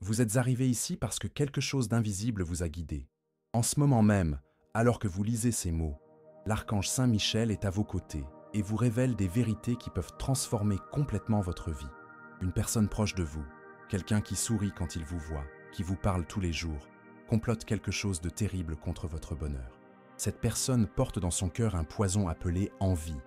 Vous êtes arrivé ici parce que quelque chose d'invisible vous a guidé. En ce moment même, alors que vous lisez ces mots, l'archange Saint Michel est à vos côtés et vous révèle des vérités qui peuvent transformer complètement votre vie. Une personne proche de vous, quelqu'un qui sourit quand il vous voit, qui vous parle tous les jours, complote quelque chose de terrible contre votre bonheur. Cette personne porte dans son cœur un poison appelé envie,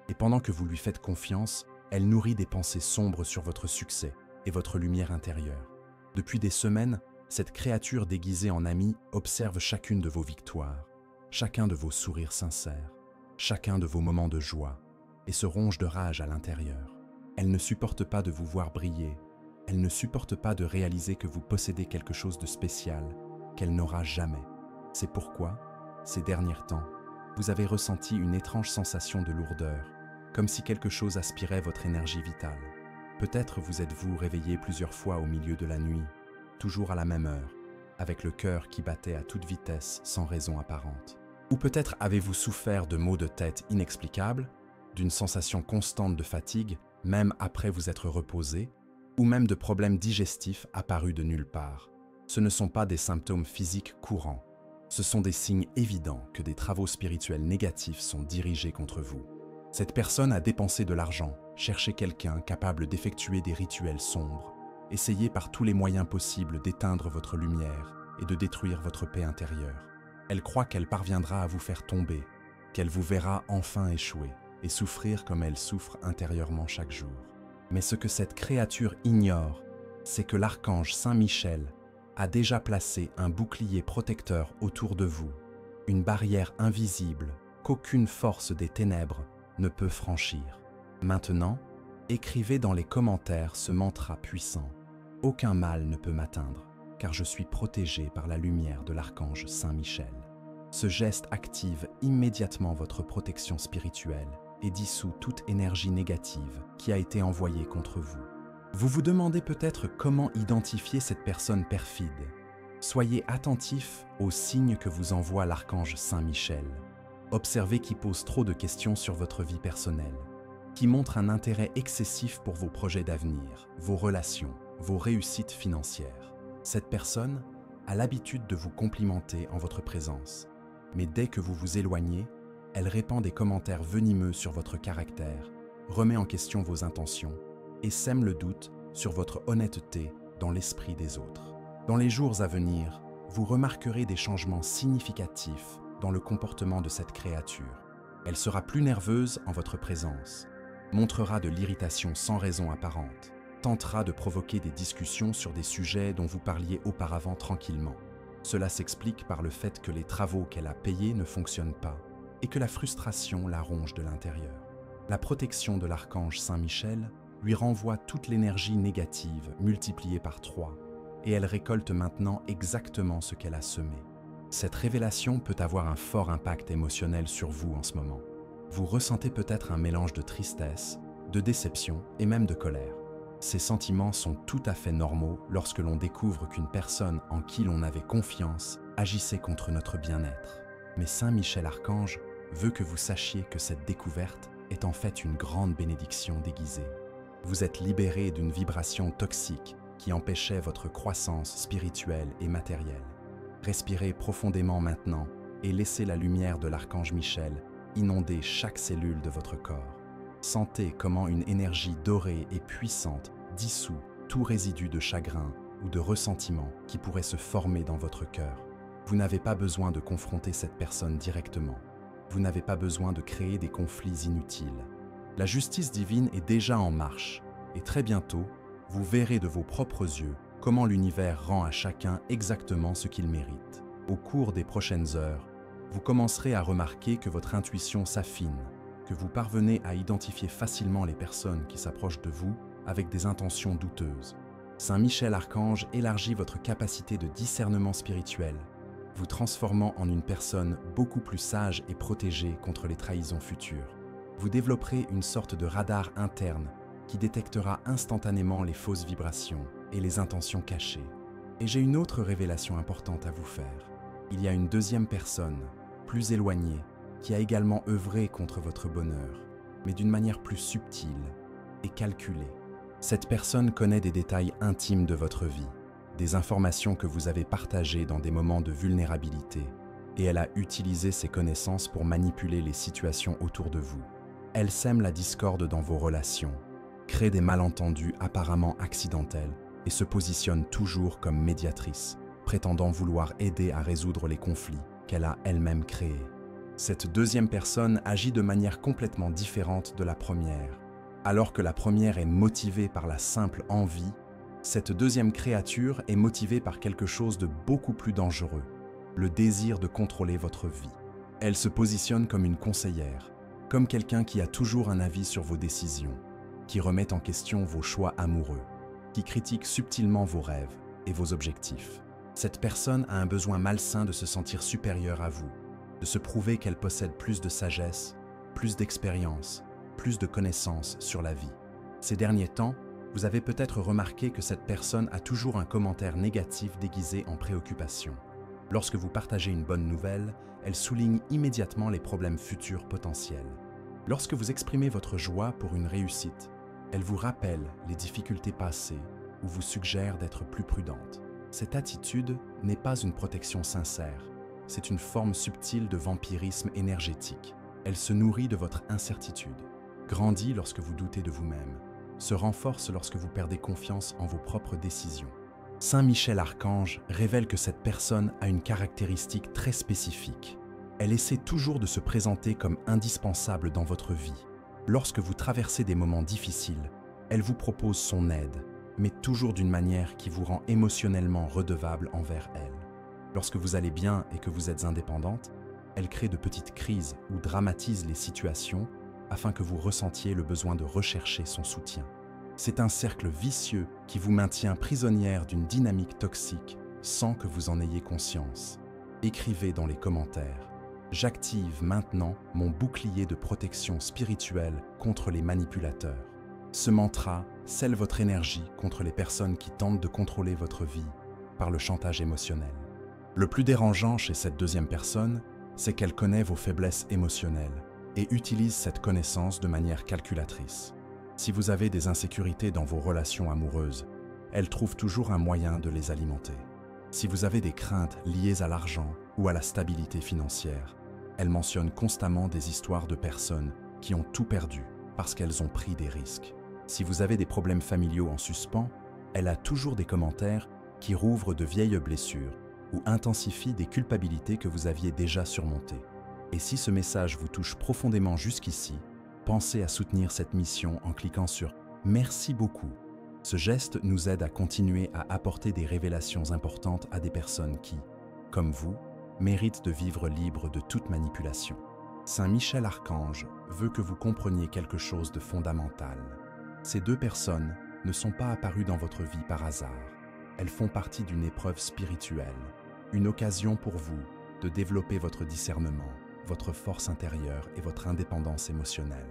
et pendant que vous lui faites confiance, elle nourrit des pensées sombres sur votre succès et votre lumière intérieure. Depuis des semaines, cette créature déguisée en ami observe chacune de vos victoires, chacun de vos sourires sincères, chacun de vos moments de joie, et se ronge de rage à l'intérieur. Elle ne supporte pas de vous voir briller, elle ne supporte pas de réaliser que vous possédez quelque chose de spécial qu'elle n'aura jamais. C'est pourquoi, ces derniers temps, vous avez ressenti une étrange sensation de lourdeur, comme si quelque chose aspirait votre énergie vitale. Peut-être vous êtes-vous réveillé plusieurs fois au milieu de la nuit, toujours à la même heure, avec le cœur qui battait à toute vitesse sans raison apparente. Ou peut-être avez-vous souffert de maux de tête inexplicables, d'une sensation constante de fatigue, même après vous être reposé, ou même de problèmes digestifs apparus de nulle part. Ce ne sont pas des symptômes physiques courants, ce sont des signes évidents que des travaux spirituels négatifs sont dirigés contre vous. Cette personne a dépensé de l'argent, cherché quelqu'un capable d'effectuer des rituels sombres, essayé par tous les moyens possibles d'éteindre votre lumière et de détruire votre paix intérieure. Elle croit qu'elle parviendra à vous faire tomber, qu'elle vous verra enfin échouer et souffrir comme elle souffre intérieurement chaque jour. Mais ce que cette créature ignore, c'est que l'archange Saint Michel a déjà placé un bouclier protecteur autour de vous, une barrière invisible qu'aucune force des ténèbres ne peut franchir. Maintenant, écrivez dans les commentaires ce mantra puissant. Aucun mal ne peut m'atteindre, car je suis protégé par la lumière de l'archange Saint Michel. Ce geste active immédiatement votre protection spirituelle et dissout toute énergie négative qui a été envoyée contre vous. Vous vous demandez peut-être comment identifier cette personne perfide. Soyez attentif aux signes que vous envoie l'archange Saint Michel. Observez qui pose trop de questions sur votre vie personnelle, qui montre un intérêt excessif pour vos projets d'avenir, vos relations, vos réussites financières. Cette personne a l'habitude de vous complimenter en votre présence, mais dès que vous vous éloignez, elle répand des commentaires venimeux sur votre caractère, remet en question vos intentions et sème le doute sur votre honnêteté dans l'esprit des autres. Dans les jours à venir, vous remarquerez des changements significatifs dans le comportement de cette créature. Elle sera plus nerveuse en votre présence, montrera de l'irritation sans raison apparente, tentera de provoquer des discussions sur des sujets dont vous parliez auparavant tranquillement. Cela s'explique par le fait que les travaux qu'elle a payés ne fonctionnent pas et que la frustration la ronge de l'intérieur. La protection de l'archange Saint Michel lui renvoie toute l'énergie négative multipliée par 3 et elle récolte maintenant exactement ce qu'elle a semé. Cette révélation peut avoir un fort impact émotionnel sur vous en ce moment. Vous ressentez peut-être un mélange de tristesse, de déception et même de colère. Ces sentiments sont tout à fait normaux lorsque l'on découvre qu'une personne en qui l'on avait confiance agissait contre notre bien-être. Mais Saint Michel Archange veut que vous sachiez que cette découverte est en fait une grande bénédiction déguisée. Vous êtes libéré d'une vibration toxique qui empêchait votre croissance spirituelle et matérielle. Respirez profondément maintenant et laissez la lumière de l'archange Michel inonder chaque cellule de votre corps. Sentez comment une énergie dorée et puissante dissout tout résidu de chagrin ou de ressentiment qui pourrait se former dans votre cœur. Vous n'avez pas besoin de confronter cette personne directement. Vous n'avez pas besoin de créer des conflits inutiles. La justice divine est déjà en marche et très bientôt, vous verrez de vos propres yeux comment l'univers rend à chacun exactement ce qu'il mérite. Au cours des prochaines heures, vous commencerez à remarquer que votre intuition s'affine, que vous parvenez à identifier facilement les personnes qui s'approchent de vous avec des intentions douteuses. Saint Michel Archange élargit votre capacité de discernement spirituel, vous transformant en une personne beaucoup plus sage et protégée contre les trahisons futures. Vous développerez une sorte de radar interne qui détectera instantanément les fausses vibrations et les intentions cachées. Et j'ai une autre révélation importante à vous faire. Il y a une deuxième personne, plus éloignée, qui a également œuvré contre votre bonheur, mais d'une manière plus subtile et calculée. Cette personne connaît des détails intimes de votre vie, des informations que vous avez partagées dans des moments de vulnérabilité, et elle a utilisé ses connaissances pour manipuler les situations autour de vous. Elle sème la discorde dans vos relations, crée des malentendus apparemment accidentels et se positionne toujours comme médiatrice, prétendant vouloir aider à résoudre les conflits qu'elle a elle-même créés. Cette deuxième personne agit de manière complètement différente de la première. Alors que la première est motivée par la simple envie, cette deuxième créature est motivée par quelque chose de beaucoup plus dangereux, le désir de contrôler votre vie. Elle se positionne comme une conseillère, comme quelqu'un qui a toujours un avis sur vos décisions, qui remet en question vos choix amoureux, qui critique subtilement vos rêves et vos objectifs. Cette personne a un besoin malsain de se sentir supérieure à vous, de se prouver qu'elle possède plus de sagesse, plus d'expérience, plus de connaissances sur la vie. Ces derniers temps, vous avez peut-être remarqué que cette personne a toujours un commentaire négatif déguisé en préoccupation. Lorsque vous partagez une bonne nouvelle, elle souligne immédiatement les problèmes futurs potentiels. Lorsque vous exprimez votre joie pour une réussite, elle vous rappelle les difficultés passées ou vous suggère d'être plus prudente. Cette attitude n'est pas une protection sincère, c'est une forme subtile de vampirisme énergétique. Elle se nourrit de votre incertitude, grandit lorsque vous doutez de vous-même, se renforce lorsque vous perdez confiance en vos propres décisions. Saint Michel Archange révèle que cette personne a une caractéristique très spécifique. Elle essaie toujours de se présenter comme indispensable dans votre vie. Lorsque vous traversez des moments difficiles, elle vous propose son aide, mais toujours d'une manière qui vous rend émotionnellement redevable envers elle. Lorsque vous allez bien et que vous êtes indépendante, elle crée de petites crises ou dramatise les situations afin que vous ressentiez le besoin de rechercher son soutien. C'est un cercle vicieux qui vous maintient prisonnière d'une dynamique toxique sans que vous en ayez conscience. Écrivez dans les commentaires « J'active maintenant mon bouclier de protection spirituelle contre les manipulateurs ». Ce mantra scelle votre énergie contre les personnes qui tentent de contrôler votre vie par le chantage émotionnel. Le plus dérangeant chez cette deuxième personne, c'est qu'elle connaît vos faiblesses émotionnelles et utilise cette connaissance de manière calculatrice. Si vous avez des insécurités dans vos relations amoureuses, elle trouve toujours un moyen de les alimenter. Si vous avez des craintes liées à l'argent ou à la stabilité financière, elle mentionne constamment des histoires de personnes qui ont tout perdu parce qu'elles ont pris des risques. Si vous avez des problèmes familiaux en suspens, elle a toujours des commentaires qui rouvrent de vieilles blessures ou intensifient des culpabilités que vous aviez déjà surmontées. Et si ce message vous touche profondément jusqu'ici, pensez à soutenir cette mission en cliquant sur « Merci beaucoup ». Ce geste nous aide à continuer à apporter des révélations importantes à des personnes qui, comme vous, méritent de vivre libres de toute manipulation. Saint Michel Archange veut que vous compreniez quelque chose de fondamental. Ces deux personnes ne sont pas apparues dans votre vie par hasard. Elles font partie d'une épreuve spirituelle, une occasion pour vous de développer votre discernement, votre force intérieure et votre indépendance émotionnelle.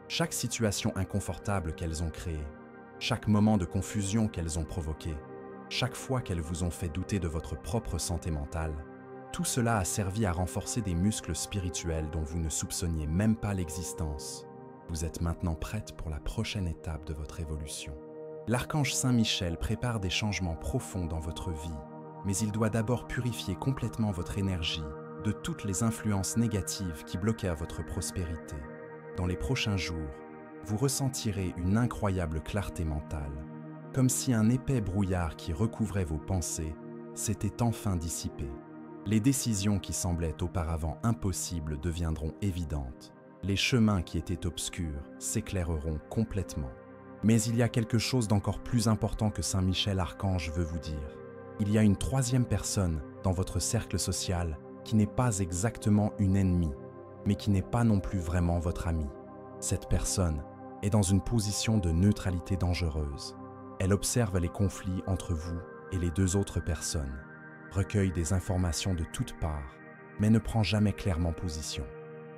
Chaque situation inconfortable qu'elles ont créée, chaque moment de confusion qu'elles ont provoqué, chaque fois qu'elles vous ont fait douter de votre propre santé mentale, tout cela a servi à renforcer des muscles spirituels dont vous ne soupçonniez même pas l'existence. Vous êtes maintenant prête pour la prochaine étape de votre évolution. L'archange Saint Michel prépare des changements profonds dans votre vie, mais il doit d'abord purifier complètement votre énergie de toutes les influences négatives qui bloquaient votre prospérité. Dans les prochains jours, vous ressentirez une incroyable clarté mentale, comme si un épais brouillard qui recouvrait vos pensées s'était enfin dissipé. Les décisions qui semblaient auparavant impossibles deviendront évidentes. Les chemins qui étaient obscurs s'éclaireront complètement. Mais il y a quelque chose d'encore plus important que Saint Michel Archange veut vous dire. Il y a une troisième personne dans votre cercle social qui n'est pas exactement une ennemie, mais qui n'est pas non plus vraiment votre amie. Cette personne est dans une position de neutralité dangereuse. Elle observe les conflits entre vous et les deux autres personnes, recueille des informations de toutes parts, mais ne prend jamais clairement position.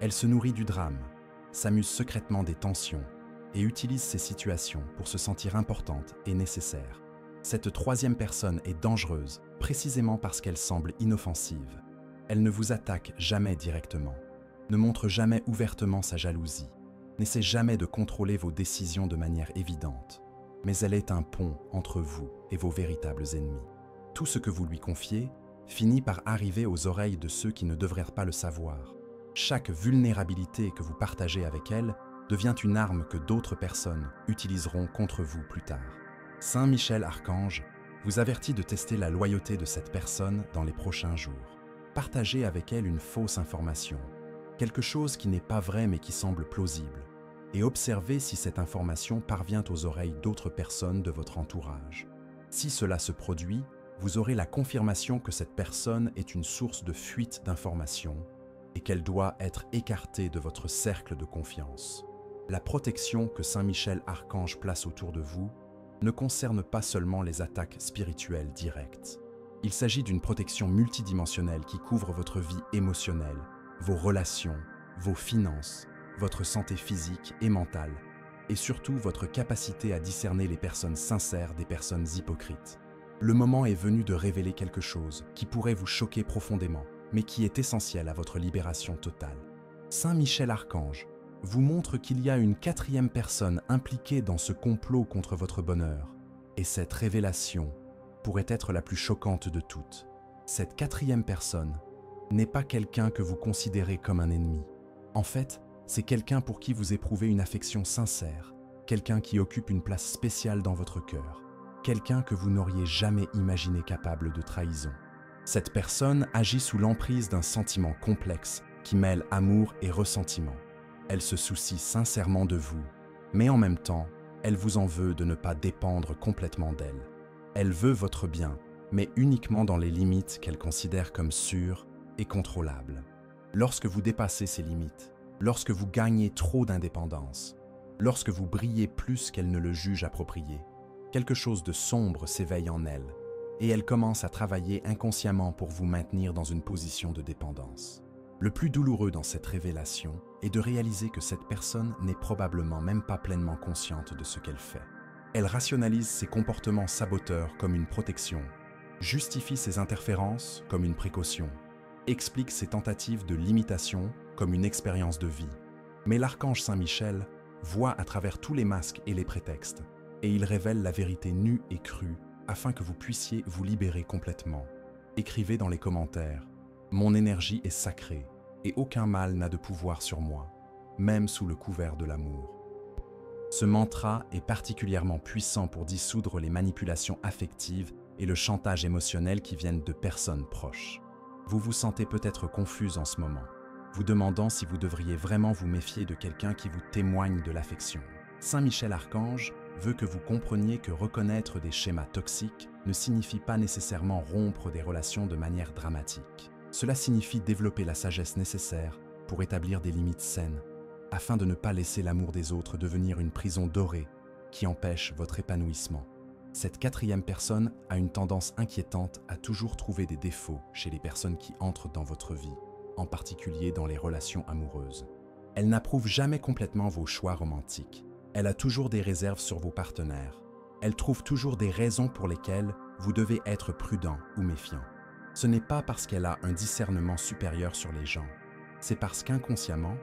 Elle se nourrit du drame, s'amuse secrètement des tensions et utilise ces situations pour se sentir importante et nécessaire. Cette troisième personne est dangereuse précisément parce qu'elle semble inoffensive. Elle ne vous attaque jamais directement, ne montre jamais ouvertement sa jalousie, n'essaie jamais de contrôler vos décisions de manière évidente, mais elle est un pont entre vous et vos véritables ennemis. Tout ce que vous lui confiez finit par arriver aux oreilles de ceux qui ne devraient pas le savoir. Chaque vulnérabilité que vous partagez avec elle devient une arme que d'autres personnes utiliseront contre vous plus tard. Saint Michel Archange vous avertit de tester la loyauté de cette personne dans les prochains jours. Partagez avec elle une fausse information, quelque chose qui n'est pas vrai mais qui semble plausible, et observez si cette information parvient aux oreilles d'autres personnes de votre entourage. Si cela se produit, vous aurez la confirmation que cette personne est une source de fuite d'informations et qu'elle doit être écartée de votre cercle de confiance. La protection que Saint Michel Archange place autour de vous ne concerne pas seulement les attaques spirituelles directes. Il s'agit d'une protection multidimensionnelle qui couvre votre vie émotionnelle, vos relations, vos finances, votre santé physique et mentale, et surtout votre capacité à discerner les personnes sincères des personnes hypocrites. Le moment est venu de révéler quelque chose qui pourrait vous choquer profondément, mais qui est essentiel à votre libération totale. Saint Michel Archange vous montre qu'il y a une quatrième personne impliquée dans ce complot contre votre bonheur, et cette révélation pourrait être la plus choquante de toutes. Cette quatrième personne n'est pas quelqu'un que vous considérez comme un ennemi. En fait, c'est quelqu'un pour qui vous éprouvez une affection sincère, quelqu'un qui occupe une place spéciale dans votre cœur, quelqu'un que vous n'auriez jamais imaginé capable de trahison. Cette personne agit sous l'emprise d'un sentiment complexe qui mêle amour et ressentiment. Elle se soucie sincèrement de vous, mais en même temps, elle vous en veut de ne pas dépendre complètement d'elle. Elle veut votre bien, mais uniquement dans les limites qu'elle considère comme sûres et contrôlables. Lorsque vous dépassez ces limites, lorsque vous gagnez trop d'indépendance, lorsque vous brillez plus qu'elle ne le juge approprié, quelque chose de sombre s'éveille en elle, et elle commence à travailler inconsciemment pour vous maintenir dans une position de dépendance. Le plus douloureux dans cette révélation est de réaliser que cette personne n'est probablement même pas pleinement consciente de ce qu'elle fait. Elle rationalise ses comportements saboteurs comme une protection, justifie ses interférences comme une précaution, explique ses tentatives de limitation comme une expérience de vie. Mais l'archange Saint Michel voit à travers tous les masques et les prétextes, et il révèle la vérité nue et crue afin que vous puissiez vous libérer complètement. Écrivez dans les commentaires « Mon énergie est sacrée et aucun mal n'a de pouvoir sur moi, même sous le couvert de l'amour. » Ce mantra est particulièrement puissant pour dissoudre les manipulations affectives et le chantage émotionnel qui viennent de personnes proches. Vous vous sentez peut-être confuse en ce moment, vous demandant si vous devriez vraiment vous méfier de quelqu'un qui vous témoigne de l'affection. Saint Michel Archange veut que vous compreniez que reconnaître des schémas toxiques ne signifie pas nécessairement rompre des relations de manière dramatique. Cela signifie développer la sagesse nécessaire pour établir des limites saines, afin de ne pas laisser l'amour des autres devenir une prison dorée qui empêche votre épanouissement. Cette quatrième personne a une tendance inquiétante à toujours trouver des défauts chez les personnes qui entrent dans votre vie, en particulier dans les relations amoureuses. Elle n'approuve jamais complètement vos choix romantiques. Elle a toujours des réserves sur vos partenaires. Elle trouve toujours des raisons pour lesquelles vous devez être prudent ou méfiant. Ce n'est pas parce qu'elle a un discernement supérieur sur les gens, c'est parce qu'inconsciemment,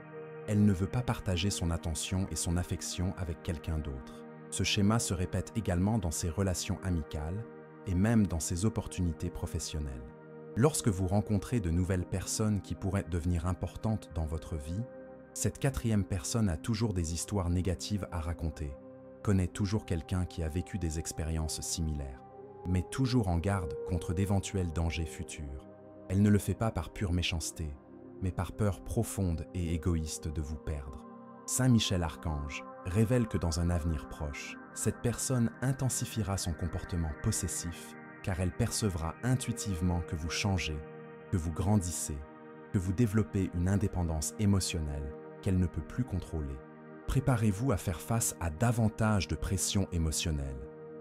elle ne veut pas partager son attention et son affection avec quelqu'un d'autre. Ce schéma se répète également dans ses relations amicales et même dans ses opportunités professionnelles. Lorsque vous rencontrez de nouvelles personnes qui pourraient devenir importantes dans votre vie, cette quatrième personne a toujours des histoires négatives à raconter, connaît toujours quelqu'un qui a vécu des expériences similaires, met toujours en garde contre d'éventuels dangers futurs. Elle ne le fait pas par pure méchanceté, mais par peur profonde et égoïste de vous perdre. Saint Michel Archange révèle que dans un avenir proche, cette personne intensifiera son comportement possessif car elle percevra intuitivement que vous changez, que vous grandissez, que vous développez une indépendance émotionnelle qu'elle ne peut plus contrôler. Préparez-vous à faire face à davantage de pression émotionnelle,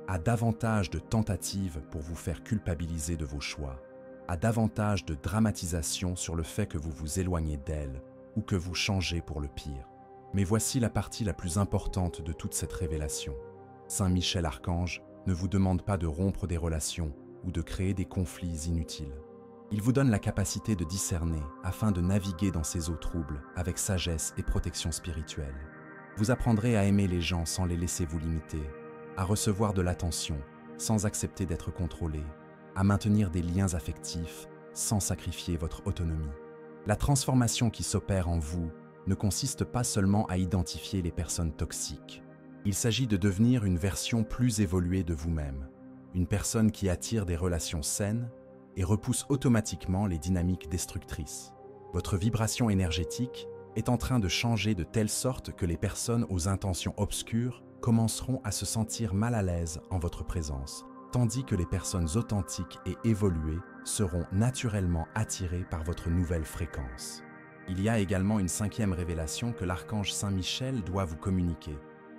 à davantage de tentatives pour vous faire culpabiliser de vos choix, à davantage de dramatisation sur le fait que vous vous éloignez d'elle ou que vous changez pour le pire. Mais voici la partie la plus importante de toute cette révélation. Saint Michel Archange ne vous demande pas de rompre des relations ou de créer des conflits inutiles. Il vous donne la capacité de discerner afin de naviguer dans ces eaux troubles avec sagesse et protection spirituelle. Vous apprendrez à aimer les gens sans les laisser vous limiter, à recevoir de l'attention sans accepter d'être contrôlé, à maintenir des liens affectifs sans sacrifier votre autonomie. La transformation qui s'opère en vous ne consiste pas seulement à identifier les personnes toxiques. Il s'agit de devenir une version plus évoluée de vous-même, une personne qui attire des relations saines et repousse automatiquement les dynamiques destructrices. Votre vibration énergétique est en train de changer de telle sorte que les personnes aux intentions obscures commenceront à se sentir mal à l'aise en votre présence, tandis que les personnes authentiques et évoluées seront naturellement attirées par votre nouvelle fréquence. Il y a également une 5e révélation que l'archange Saint-Michel doit vous communiquer,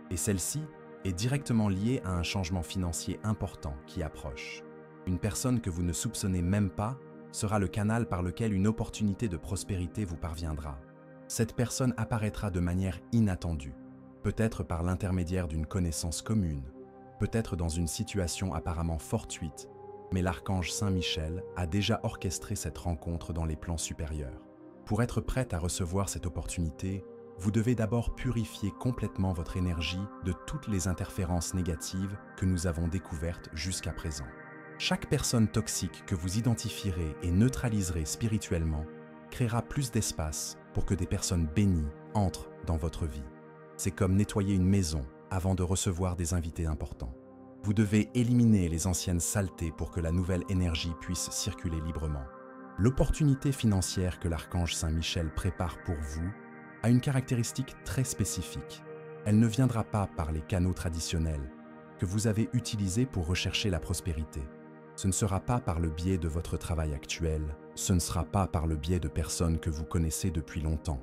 et celle-ci est directement liée à un changement financier important qui approche. Une personne que vous ne soupçonnez même pas sera le canal par lequel une opportunité de prospérité vous parviendra. Cette personne apparaîtra de manière inattendue, peut-être par l'intermédiaire d'une connaissance commune, peut-être dans une situation apparemment fortuite, mais l'archange Saint-Michel a déjà orchestré cette rencontre dans les plans supérieurs. Pour être prête à recevoir cette opportunité, vous devez d'abord purifier complètement votre énergie de toutes les interférences négatives que nous avons découvertes jusqu'à présent. Chaque personne toxique que vous identifierez et neutraliserez spirituellement créera plus d'espace pour que des personnes bénies entrent dans votre vie. C'est comme nettoyer une maison avant de recevoir des invités importants. Vous devez éliminer les anciennes saletés pour que la nouvelle énergie puisse circuler librement. L'opportunité financière que l'archange Saint-Michel prépare pour vous a une caractéristique très spécifique. Elle ne viendra pas par les canaux traditionnels que vous avez utilisés pour rechercher la prospérité. Ce ne sera pas par le biais de votre travail actuel, ce ne sera pas par le biais de personnes que vous connaissez depuis longtemps,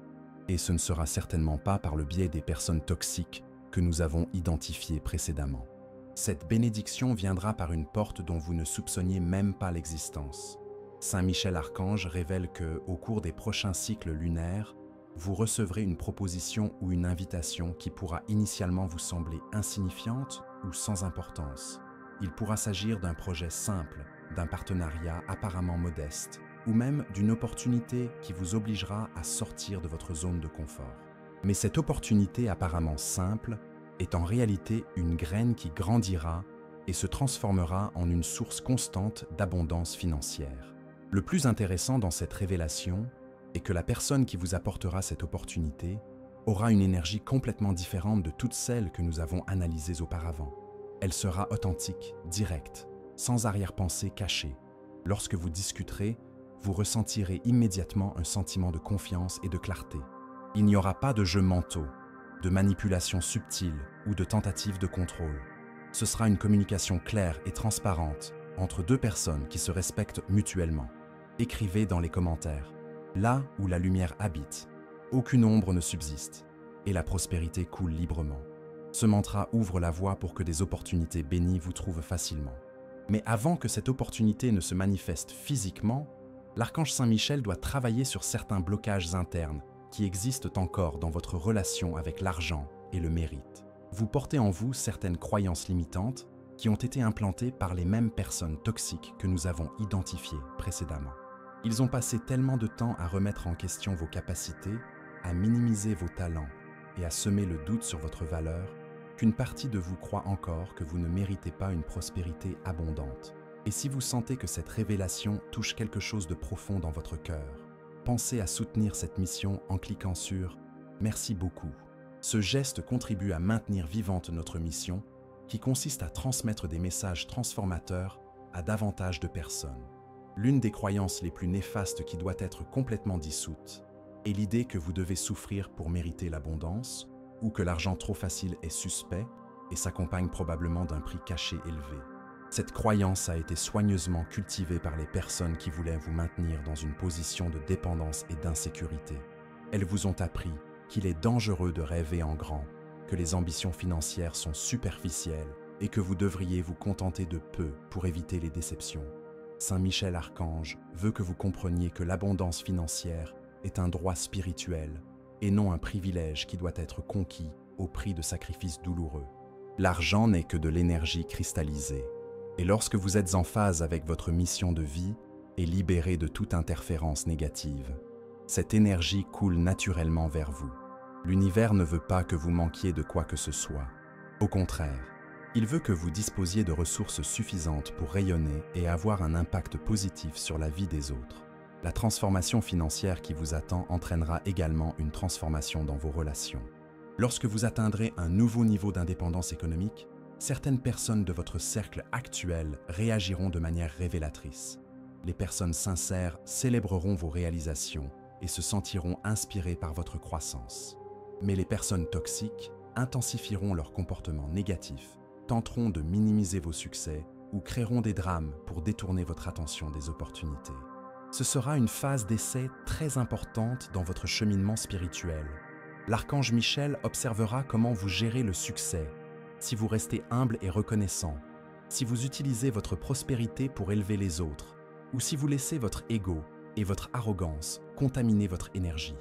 et ce ne sera certainement pas par le biais des personnes toxiques que nous avons identifiées précédemment. Cette bénédiction viendra par une porte dont vous ne soupçonniez même pas l'existence. Saint Michel Archange révèle que, au cours des prochains cycles lunaires, vous recevrez une proposition ou une invitation qui pourra initialement vous sembler insignifiante ou sans importance. Il pourra s'agir d'un projet simple, d'un partenariat apparemment modeste, ou même d'une opportunité qui vous obligera à sortir de votre zone de confort. Mais cette opportunité apparemment simple est en réalité une graine qui grandira et se transformera en une source constante d'abondance financière. Le plus intéressant dans cette révélation est que la personne qui vous apportera cette opportunité aura une énergie complètement différente de toutes celles que nous avons analysées auparavant. Elle sera authentique, directe, sans arrière-pensée cachée. Lorsque vous discuterez, vous ressentirez immédiatement un sentiment de confiance et de clarté. Il n'y aura pas de jeux mentaux, de manipulation subtile ou de tentative de contrôle. Ce sera une communication claire et transparente entre deux personnes qui se respectent mutuellement. Écrivez dans les commentaires. Là où la lumière habite, aucune ombre ne subsiste et la prospérité coule librement. Ce mantra ouvre la voie pour que des opportunités bénies vous trouvent facilement. Mais avant que cette opportunité ne se manifeste physiquement, l'archange Saint-Michel doit travailler sur certains blocages internes qui existent encore dans votre relation avec l'argent et le mérite. Vous portez en vous certaines croyances limitantes qui ont été implantées par les mêmes personnes toxiques que nous avons identifiées précédemment. Ils ont passé tellement de temps à remettre en question vos capacités, à minimiser vos talents et à semer le doute sur votre valeur, qu'une partie de vous croit encore que vous ne méritez pas une prospérité abondante. Et si vous sentez que cette révélation touche quelque chose de profond dans votre cœur, pensez à soutenir cette mission en cliquant sur « Merci beaucoup ». Ce geste contribue à maintenir vivante notre mission, qui consiste à transmettre des messages transformateurs à davantage de personnes. L'une des croyances les plus néfastes qui doit être complètement dissoute est l'idée que vous devez souffrir pour mériter l'abondance, ou que l'argent trop facile est suspect et s'accompagne probablement d'un prix caché élevé. Cette croyance a été soigneusement cultivée par les personnes qui voulaient vous maintenir dans une position de dépendance et d'insécurité. Elles vous ont appris qu'il est dangereux de rêver en grand, que les ambitions financières sont superficielles et que vous devriez vous contenter de peu pour éviter les déceptions. Saint Michel Archange veut que vous compreniez que l'abondance financière est un droit spirituel et non un privilège qui doit être conquis au prix de sacrifices douloureux. L'argent n'est que de l'énergie cristallisée. Et lorsque vous êtes en phase avec votre mission de vie et libéré de toute interférence négative, cette énergie coule naturellement vers vous. L'univers ne veut pas que vous manquiez de quoi que ce soit. Au contraire, Il veut que vous disposiez de ressources suffisantes pour rayonner et avoir un impact positif sur la vie des autres. La transformation financière qui vous attend entraînera également une transformation dans vos relations. Lorsque vous atteindrez un nouveau niveau d'indépendance économique, certaines personnes de votre cercle actuel réagiront de manière révélatrice. Les personnes sincères célébreront vos réalisations et se sentiront inspirées par votre croissance. Mais les personnes toxiques intensifieront leur comportement négatif, tenteront de minimiser vos succès ou créeront des drames pour détourner votre attention des opportunités. Ce sera une phase d'essai très importante dans votre cheminement spirituel. L'archange Michel observera comment vous gérez le succès, si vous restez humble et reconnaissant, si vous utilisez votre prospérité pour élever les autres, ou si vous laissez votre ego et votre arrogance contaminer votre énergie.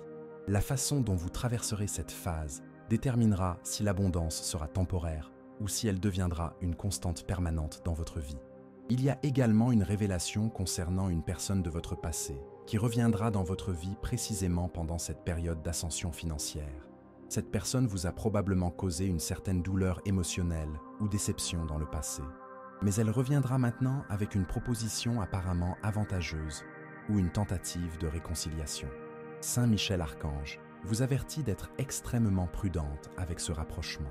La façon dont vous traverserez cette phase déterminera si l'abondance sera temporaire ou si elle deviendra une constante permanente dans votre vie. Il y a également une révélation concernant une personne de votre passé qui reviendra dans votre vie précisément pendant cette période d'ascension financière. Cette personne vous a probablement causé une certaine douleur émotionnelle ou déception dans le passé. Mais elle reviendra maintenant avec une proposition apparemment avantageuse ou une tentative de réconciliation. Saint Michel Archange vous avertit d'être extrêmement prudente avec ce rapprochement.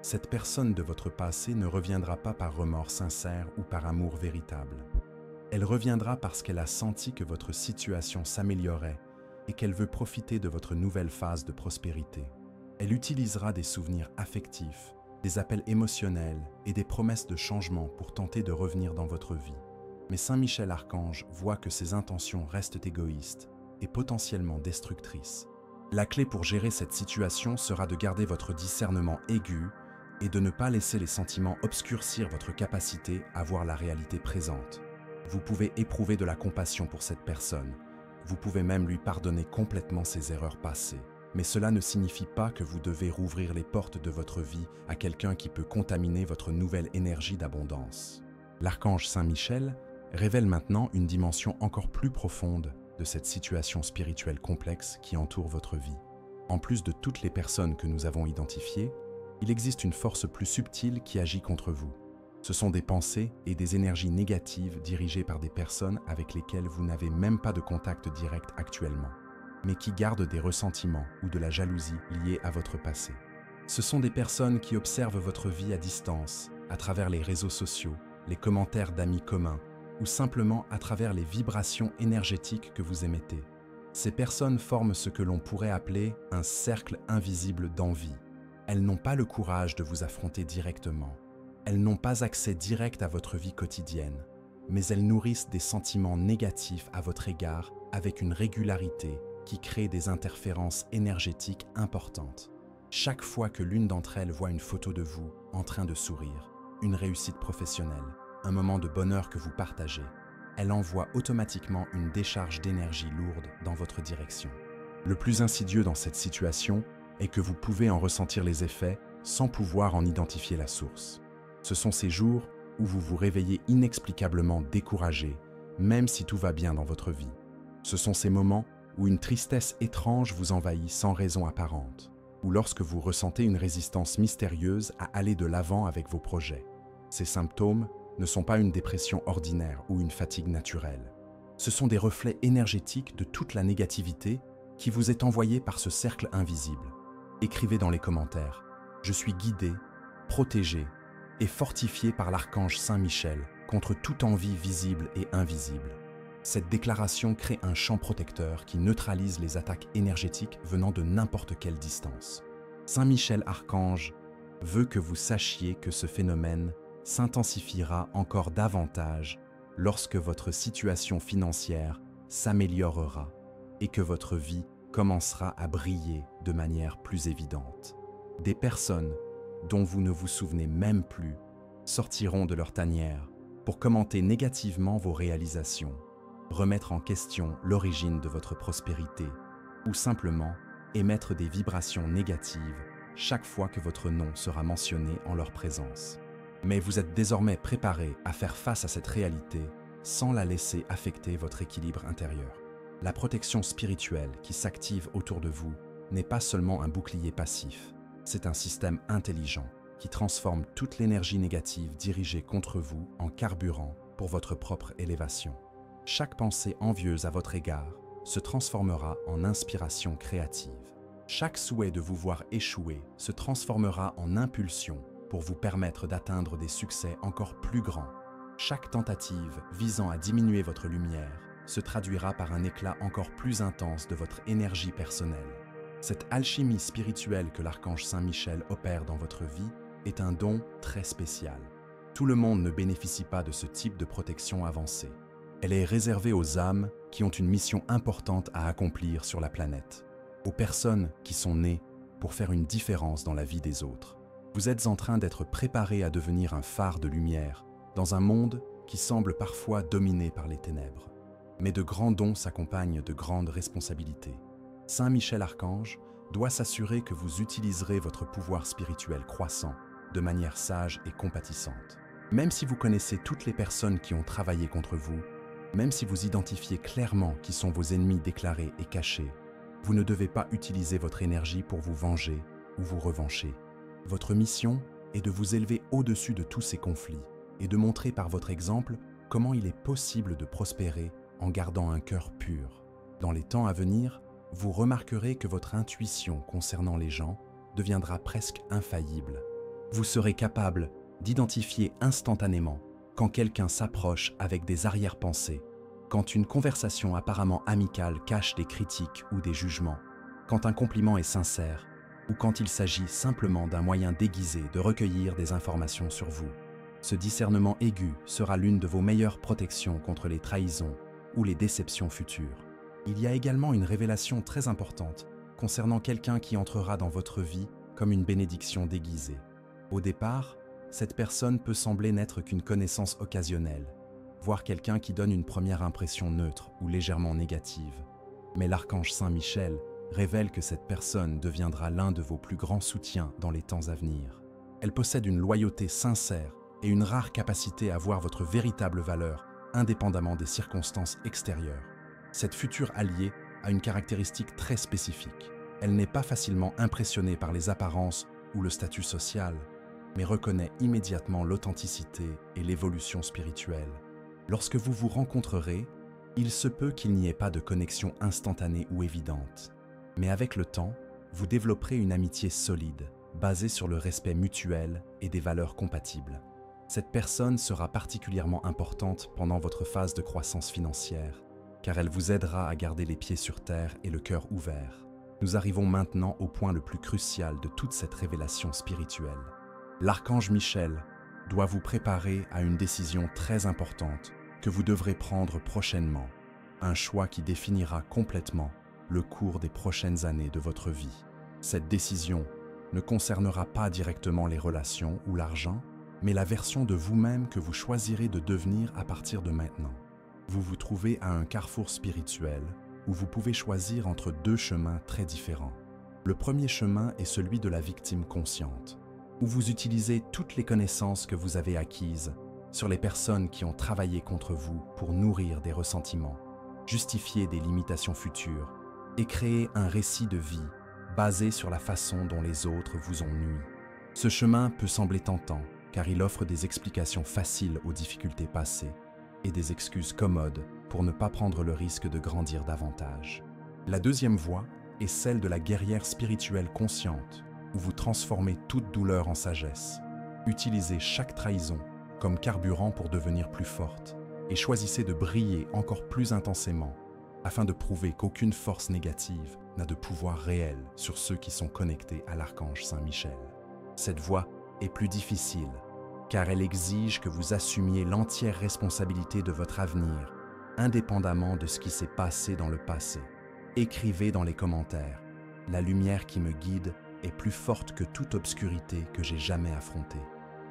Cette personne de votre passé ne reviendra pas par remords sincères ou par amour véritable. Elle reviendra parce qu'elle a senti que votre situation s'améliorait et qu'elle veut profiter de votre nouvelle phase de prospérité. Elle utilisera des souvenirs affectifs, des appels émotionnels et des promesses de changement pour tenter de revenir dans votre vie. Mais Saint Michel Archange voit que ses intentions restent égoïstes et potentiellement destructrices. La clé pour gérer cette situation sera de garder votre discernement aigu et de ne pas laisser les sentiments obscurcir votre capacité à voir la réalité présente. Vous pouvez éprouver de la compassion pour cette personne. Vous pouvez même lui pardonner complètement ses erreurs passées. Mais cela ne signifie pas que vous devez rouvrir les portes de votre vie à quelqu'un qui peut contaminer votre nouvelle énergie d'abondance. L'archange Saint Michel révèle maintenant une dimension encore plus profonde de cette situation spirituelle complexe qui entoure votre vie. En plus de toutes les personnes que nous avons identifiées, il existe une force plus subtile qui agit contre vous. Ce sont des pensées et des énergies négatives dirigées par des personnes avec lesquelles vous n'avez même pas de contact direct actuellement, mais qui gardent des ressentiments ou de la jalousie liés à votre passé. Ce sont des personnes qui observent votre vie à distance, à travers les réseaux sociaux, les commentaires d'amis communs, ou simplement à travers les vibrations énergétiques que vous émettez. Ces personnes forment ce que l'on pourrait appeler un cercle invisible d'envie. Elles n'ont pas le courage de vous affronter directement. Elles n'ont pas accès direct à votre vie quotidienne, mais elles nourrissent des sentiments négatifs à votre égard avec une régularité qui crée des interférences énergétiques importantes. Chaque fois que l'une d'entre elles voit une photo de vous en train de sourire, une réussite professionnelle, un moment de bonheur que vous partagez, elle envoie automatiquement une décharge d'énergie lourde dans votre direction. Le plus insidieux dans cette situation est que vous pouvez en ressentir les effets sans pouvoir en identifier la source. Ce sont ces jours où vous vous réveillez inexplicablement découragé, même si tout va bien dans votre vie. Ce sont ces moments où une tristesse étrange vous envahit sans raison apparente, ou lorsque vous ressentez une résistance mystérieuse à aller de l'avant avec vos projets. Ces symptômes ne sont pas une dépression ordinaire ou une fatigue naturelle. Ce sont des reflets énergétiques de toute la négativité qui vous est envoyée par ce cercle invisible. Écrivez dans les commentaires « Je suis guidé, protégé et fortifié par l'archange Saint Michel contre toute envie visible et invisible ». Cette déclaration crée un champ protecteur qui neutralise les attaques énergétiques venant de n'importe quelle distance. Saint Michel Archange veut que vous sachiez que ce phénomène s'intensifiera encore davantage lorsque votre situation financière s'améliorera et que votre vie commencera à briller de manière plus évidente. Des personnes dont vous ne vous souvenez même plus sortiront de leur tanière pour commenter négativement vos réalisations, remettre en question l'origine de votre prospérité ou simplement émettre des vibrations négatives chaque fois que votre nom sera mentionné en leur présence. Mais vous êtes désormais préparé à faire face à cette réalité sans la laisser affecter votre équilibre intérieur. La protection spirituelle qui s'active autour de vous n'est pas seulement un bouclier passif, c'est un système intelligent. qui transforme toute l'énergie négative dirigée contre vous en carburant pour votre propre élévation. Chaque pensée envieuse à votre égard se transformera en inspiration créative. Chaque souhait de vous voir échouer se transformera en impulsion pour vous permettre d'atteindre des succès encore plus grands. Chaque tentative visant à diminuer votre lumière se traduira par un éclat encore plus intense de votre énergie personnelle. Cette alchimie spirituelle que l'archange Saint-Michel opère dans votre vie est un don très spécial. Tout le monde ne bénéficie pas de ce type de protection avancée. Elle est réservée aux âmes qui ont une mission importante à accomplir sur la planète, aux personnes qui sont nées pour faire une différence dans la vie des autres. Vous êtes en train d'être préparé à devenir un phare de lumière dans un monde qui semble parfois dominé par les ténèbres. Mais de grands dons s'accompagnent de grandes responsabilités. Saint Michel Archange doit s'assurer que vous utiliserez votre pouvoir spirituel croissant de manière sage et compatissante. Même si vous connaissez toutes les personnes qui ont travaillé contre vous, même si vous identifiez clairement qui sont vos ennemis déclarés et cachés, vous ne devez pas utiliser votre énergie pour vous venger ou vous revancher. Votre mission est de vous élever au-dessus de tous ces conflits et de montrer par votre exemple comment il est possible de prospérer en gardant un cœur pur. Dans les temps à venir, vous remarquerez que votre intuition concernant les gens deviendra presque infaillible. Vous serez capable d'identifier instantanément quand quelqu'un s'approche avec des arrière-pensées, quand une conversation apparemment amicale cache des critiques ou des jugements, quand un compliment est sincère ou quand il s'agit simplement d'un moyen déguisé de recueillir des informations sur vous. Ce discernement aigu sera l'une de vos meilleures protections contre les trahisons ou les déceptions futures. Il y a également une révélation très importante concernant quelqu'un qui entrera dans votre vie comme une bénédiction déguisée. Au départ, cette personne peut sembler n'être qu'une connaissance occasionnelle, voire quelqu'un qui donne une première impression neutre ou légèrement négative. Mais l'archange Saint-Michel révèle que cette personne deviendra l'un de vos plus grands soutiens dans les temps à venir. Elle possède une loyauté sincère et une rare capacité à voir votre véritable valeur, indépendamment des circonstances extérieures. Cette future alliée a une caractéristique très spécifique. Elle n'est pas facilement impressionnée par les apparences ou le statut social, mais reconnaît immédiatement l'authenticité et l'évolution spirituelle. Lorsque vous vous rencontrerez, il se peut qu'il n'y ait pas de connexion instantanée ou évidente. Mais avec le temps, vous développerez une amitié solide, basée sur le respect mutuel et des valeurs compatibles. Cette personne sera particulièrement importante pendant votre phase de croissance financière, car elle vous aidera à garder les pieds sur terre et le cœur ouvert. Nous arrivons maintenant au point le plus crucial de toute cette révélation spirituelle. L'archange Michel doit vous préparer à une décision très importante que vous devrez prendre prochainement, un choix qui définira complètement le cours des prochaines années de votre vie. Cette décision ne concernera pas directement les relations ou l'argent, mais la version de vous-même que vous choisirez de devenir à partir de maintenant. Vous vous trouvez à un carrefour spirituel où vous pouvez choisir entre deux chemins très différents. Le premier chemin est celui de la victime consciente, où vous utilisez toutes les connaissances que vous avez acquises sur les personnes qui ont travaillé contre vous pour nourrir des ressentiments, justifier des limitations futures et créer un récit de vie basé sur la façon dont les autres vous ont nui. Ce chemin peut sembler tentant car il offre des explications faciles aux difficultés passées et des excuses commodes pour ne pas prendre le risque de grandir davantage. La deuxième voie est celle de la guerrière spirituelle consciente, où vous transformez toute douleur en sagesse. Utilisez chaque trahison comme carburant pour devenir plus forte et choisissez de briller encore plus intensément afin de prouver qu'aucune force négative n'a de pouvoir réel sur ceux qui sont connectés à l'archange Saint-Michel. Cette voie est plus difficile car elle exige que vous assumiez l'entière responsabilité de votre avenir, indépendamment de ce qui s'est passé dans le passé. Écrivez dans les commentaires « La lumière qui me guide est plus forte que toute obscurité que j'ai jamais affrontée ».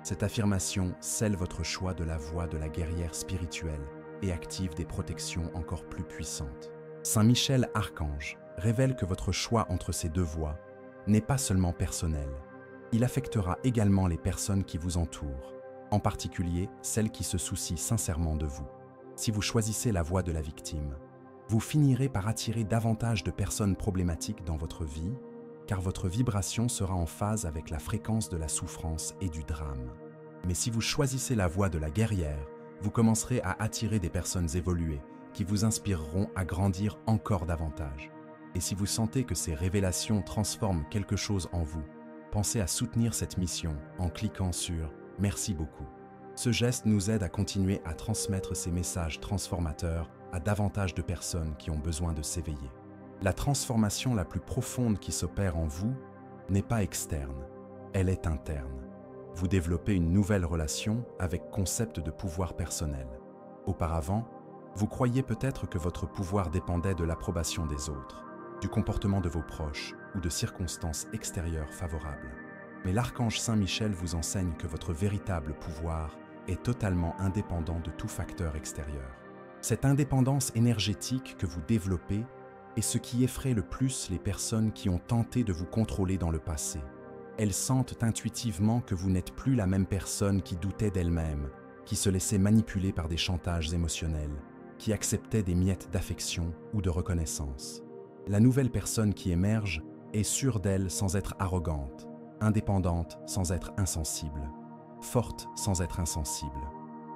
Cette affirmation scelle votre choix de la voie de la guerrière spirituelle et active des protections encore plus puissantes. Saint Michel Archange révèle que votre choix entre ces deux voies n'est pas seulement personnel. Il affectera également les personnes qui vous entourent, en particulier celles qui se soucient sincèrement de vous. Si vous choisissez la voie de la victime, vous finirez par attirer davantage de personnes problématiques dans votre vie car votre vibration sera en phase avec la fréquence de la souffrance et du drame. Mais si vous choisissez la voie de la guerrière, vous commencerez à attirer des personnes évoluées qui vous inspireront à grandir encore davantage. Et si vous sentez que ces révélations transforment quelque chose en vous, pensez à soutenir cette mission en cliquant sur « Merci beaucoup ». Ce geste nous aide à continuer à transmettre ces messages transformateurs à davantage de personnes qui ont besoin de s'éveiller. La transformation la plus profonde qui s'opère en vous n'est pas externe, elle est interne. Vous développez une nouvelle relation avec concept de pouvoir personnel. Auparavant, vous croyiez peut-être que votre pouvoir dépendait de l'approbation des autres, du comportement de vos proches ou de circonstances extérieures favorables. Mais l'archange Saint Michel vous enseigne que votre véritable pouvoir est totalement indépendant de tout facteur extérieur. Cette indépendance énergétique que vous développez est ce qui effraie le plus les personnes qui ont tenté de vous contrôler dans le passé. Elles sentent intuitivement que vous n'êtes plus la même personne qui doutait d'elle-même, qui se laissait manipuler par des chantages émotionnels, qui acceptait des miettes d'affection ou de reconnaissance. La nouvelle personne qui émerge est sûre d'elle sans être arrogante, indépendante sans être insensible, forte sans être insensible.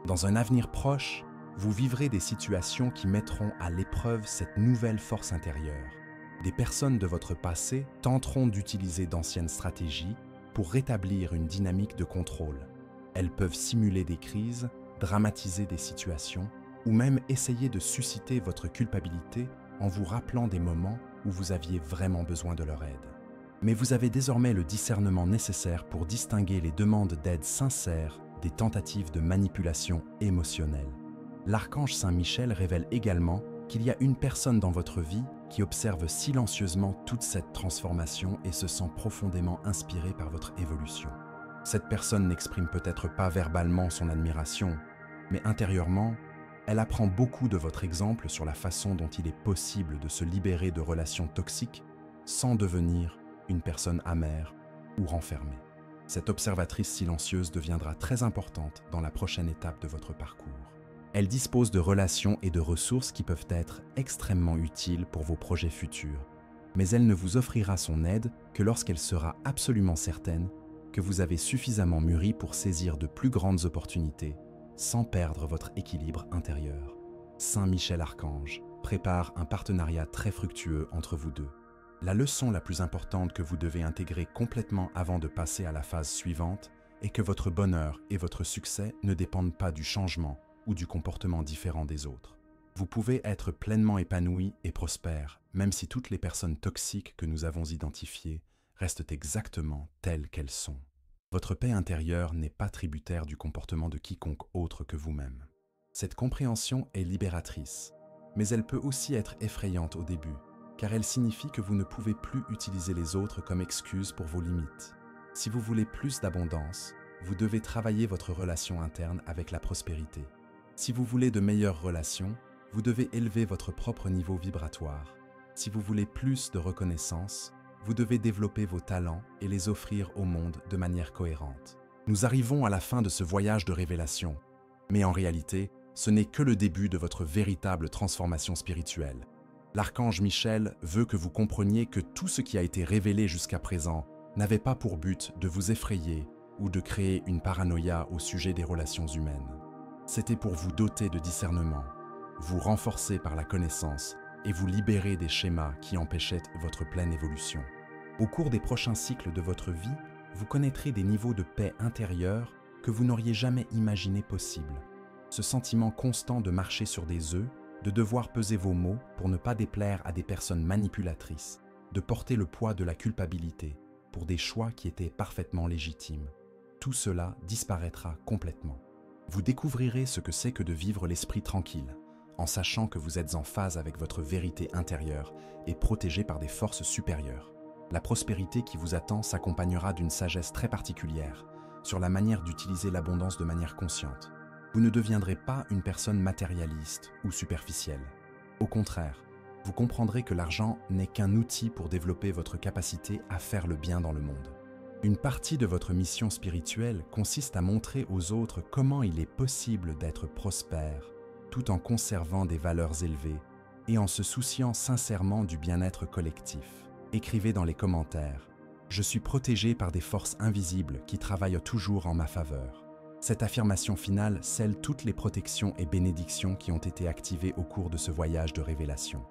Dans un avenir proche, vous vivrez des situations qui mettront à l'épreuve cette nouvelle force intérieure. Des personnes de votre passé tenteront d'utiliser d'anciennes stratégies pour rétablir une dynamique de contrôle. Elles peuvent simuler des crises, dramatiser des situations, ou même essayer de susciter votre culpabilité en vous rappelant des moments où vous aviez vraiment besoin de leur aide. Mais vous avez désormais le discernement nécessaire pour distinguer les demandes d'aide sincères des tentatives de manipulation émotionnelle. L'archange Saint Michel révèle également qu'il y a une personne dans votre vie qui observe silencieusement toute cette transformation et se sent profondément inspirée par votre évolution. Cette personne n'exprime peut-être pas verbalement son admiration, mais intérieurement, elle apprend beaucoup de votre exemple sur la façon dont il est possible de se libérer de relations toxiques sans devenir une personne amère ou renfermée. Cette observatrice silencieuse deviendra très importante dans la prochaine étape de votre parcours. Elle dispose de relations et de ressources qui peuvent être extrêmement utiles pour vos projets futurs, mais elle ne vous offrira son aide que lorsqu'elle sera absolument certaine que vous avez suffisamment mûri pour saisir de plus grandes opportunités sans perdre votre équilibre intérieur. Saint Michel Archange prépare un partenariat très fructueux entre vous deux. La leçon la plus importante que vous devez intégrer complètement avant de passer à la phase suivante est que votre bonheur et votre succès ne dépendent pas du changement ou du comportement différent des autres. Vous pouvez être pleinement épanoui et prospère, même si toutes les personnes toxiques que nous avons identifiées restent exactement telles qu'elles sont. Votre paix intérieure n'est pas tributaire du comportement de quiconque autre que vous-même. Cette compréhension est libératrice, mais elle peut aussi être effrayante au début, car elle signifie que vous ne pouvez plus utiliser les autres comme excuse pour vos limites. Si vous voulez plus d'abondance, vous devez travailler votre relation interne avec la prospérité. Si vous voulez de meilleures relations, vous devez élever votre propre niveau vibratoire. Si vous voulez plus de reconnaissance, vous devez développer vos talents et les offrir au monde de manière cohérente. Nous arrivons à la fin de ce voyage de révélation, mais en réalité, ce n'est que le début de votre véritable transformation spirituelle. L'archange Michel veut que vous compreniez que tout ce qui a été révélé jusqu'à présent n'avait pas pour but de vous effrayer ou de créer une paranoïa au sujet des relations humaines. C'était pour vous doter de discernement, vous renforcer par la connaissance et vous libérer des schémas qui empêchaient votre pleine évolution. Au cours des prochains cycles de votre vie, vous connaîtrez des niveaux de paix intérieure que vous n'auriez jamais imaginé possibles. Ce sentiment constant de marcher sur des œufs, de devoir peser vos mots pour ne pas déplaire à des personnes manipulatrices, de porter le poids de la culpabilité pour des choix qui étaient parfaitement légitimes. Tout cela disparaîtra complètement. Vous découvrirez ce que c'est que de vivre l'esprit tranquille, en sachant que vous êtes en phase avec votre vérité intérieure et protégé par des forces supérieures. La prospérité qui vous attend s'accompagnera d'une sagesse très particulière sur la manière d'utiliser l'abondance de manière consciente. Vous ne deviendrez pas une personne matérialiste ou superficielle. Au contraire, vous comprendrez que l'argent n'est qu'un outil pour développer votre capacité à faire le bien dans le monde. Une partie de votre mission spirituelle consiste à montrer aux autres comment il est possible d'être prospère, tout en conservant des valeurs élevées et en se souciant sincèrement du bien-être collectif. Écrivez dans les commentaires « Je suis protégé par des forces invisibles qui travaillent toujours en ma faveur ». Cette affirmation finale scelle toutes les protections et bénédictions qui ont été activées au cours de ce voyage de révélation.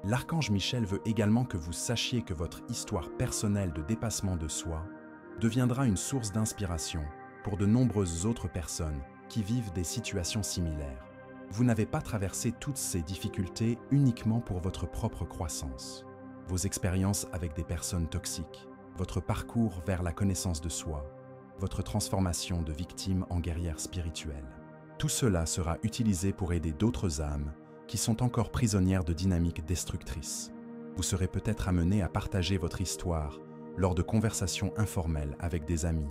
L'archange Michel veut également que vous sachiez que votre histoire personnelle de dépassement de soi deviendra une source d'inspiration pour de nombreuses autres personnes qui vivent des situations similaires. Vous n'avez pas traversé toutes ces difficultés uniquement pour votre propre croissance. Vos expériences avec des personnes toxiques, votre parcours vers la connaissance de soi, votre transformation de victime en guerrière spirituelle. Tout cela sera utilisé pour aider d'autres âmes qui sont encore prisonnières de dynamiques destructrices. Vous serez peut-être amené à partager votre histoire lors de conversations informelles avec des amis,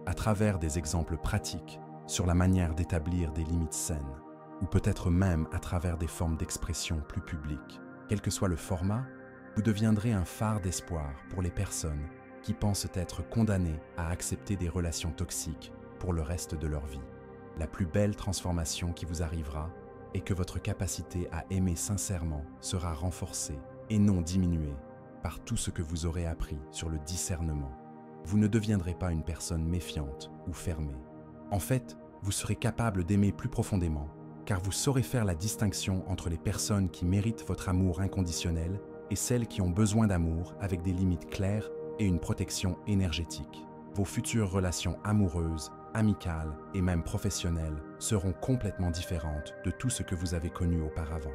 à travers des exemples pratiques sur la manière d'établir des limites saines, ou peut-être même à travers des formes d'expression plus publiques. Quel que soit le format, vous deviendrez un phare d'espoir pour les personnes qui pensent être condamnées à accepter des relations toxiques pour le reste de leur vie. La plus belle transformation qui vous arrivera est que votre capacité à aimer sincèrement sera renforcée et non diminuée par tout ce que vous aurez appris sur le discernement. Vous ne deviendrez pas une personne méfiante ou fermée. En fait, vous serez capable d'aimer plus profondément, car vous saurez faire la distinction entre les personnes qui méritent votre amour inconditionnel et celles qui ont besoin d'amour avec des limites claires et une protection énergétique. Vos futures relations amoureuses, amicales et même professionnelles seront complètement différentes de tout ce que vous avez connu auparavant.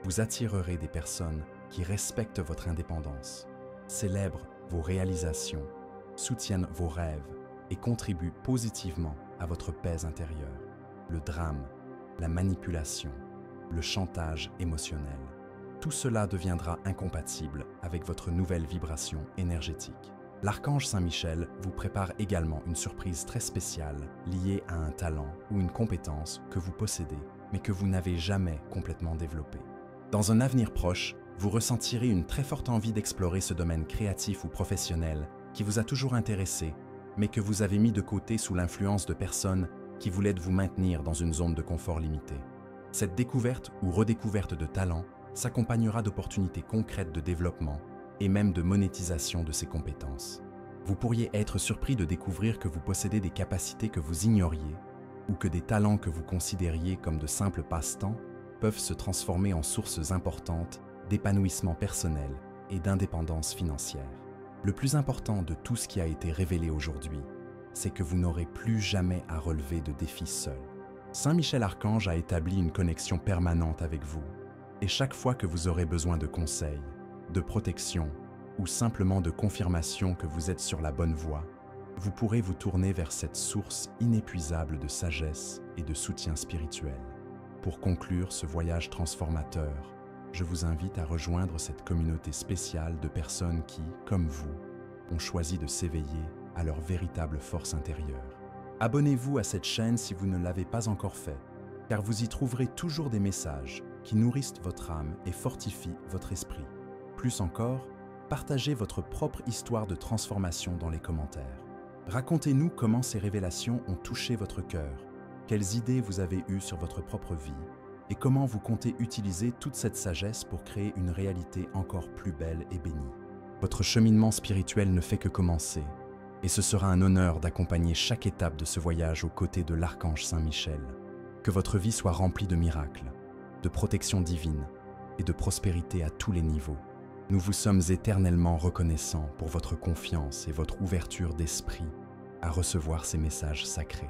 Vous attirerez des personnes qui respectent votre indépendance, célèbrent vos réalisations, soutiennent vos rêves et contribuent positivement à votre paix intérieure. Le drame, la manipulation, le chantage émotionnel, tout cela deviendra incompatible avec votre nouvelle vibration énergétique. L'archange Saint-Michel vous prépare également une surprise très spéciale liée à un talent ou une compétence que vous possédez, mais que vous n'avez jamais complètement développé. Dans un avenir proche, vous ressentirez une très forte envie d'explorer ce domaine créatif ou professionnel qui vous a toujours intéressé, mais que vous avez mis de côté sous l'influence de personnes qui voulaient vous maintenir dans une zone de confort limitée. Cette découverte ou redécouverte de talent s'accompagnera d'opportunités concrètes de développement et même de monétisation de ses compétences. Vous pourriez être surpris de découvrir que vous possédez des capacités que vous ignoriez ou que des talents que vous considériez comme de simples passe-temps peuvent se transformer en sources importantes d'épanouissement personnel et d'indépendance financière. Le plus important de tout ce qui a été révélé aujourd'hui, c'est que vous n'aurez plus jamais à relever de défis seul. Saint Michel Archange a établi une connexion permanente avec vous, et chaque fois que vous aurez besoin de conseils, de protection ou simplement de confirmation que vous êtes sur la bonne voie, vous pourrez vous tourner vers cette source inépuisable de sagesse et de soutien spirituel. Pour conclure ce voyage transformateur, je vous invite à rejoindre cette communauté spéciale de personnes qui, comme vous, ont choisi de s'éveiller à leur véritable force intérieure. Abonnez-vous à cette chaîne si vous ne l'avez pas encore fait, car vous y trouverez toujours des messages qui nourrissent votre âme et fortifient votre esprit. Plus encore, partagez votre propre histoire de transformation dans les commentaires. Racontez-nous comment ces révélations ont touché votre cœur, quelles idées vous avez eues sur votre propre vie et comment vous comptez utiliser toute cette sagesse pour créer une réalité encore plus belle et bénie. Votre cheminement spirituel ne fait que commencer et ce sera un honneur d'accompagner chaque étape de ce voyage aux côtés de l'archange Saint-Michel. Que votre vie soit remplie de miracles, de protection divine et de prospérité à tous les niveaux. Nous vous sommes éternellement reconnaissants pour votre confiance et votre ouverture d'esprit à recevoir ces messages sacrés.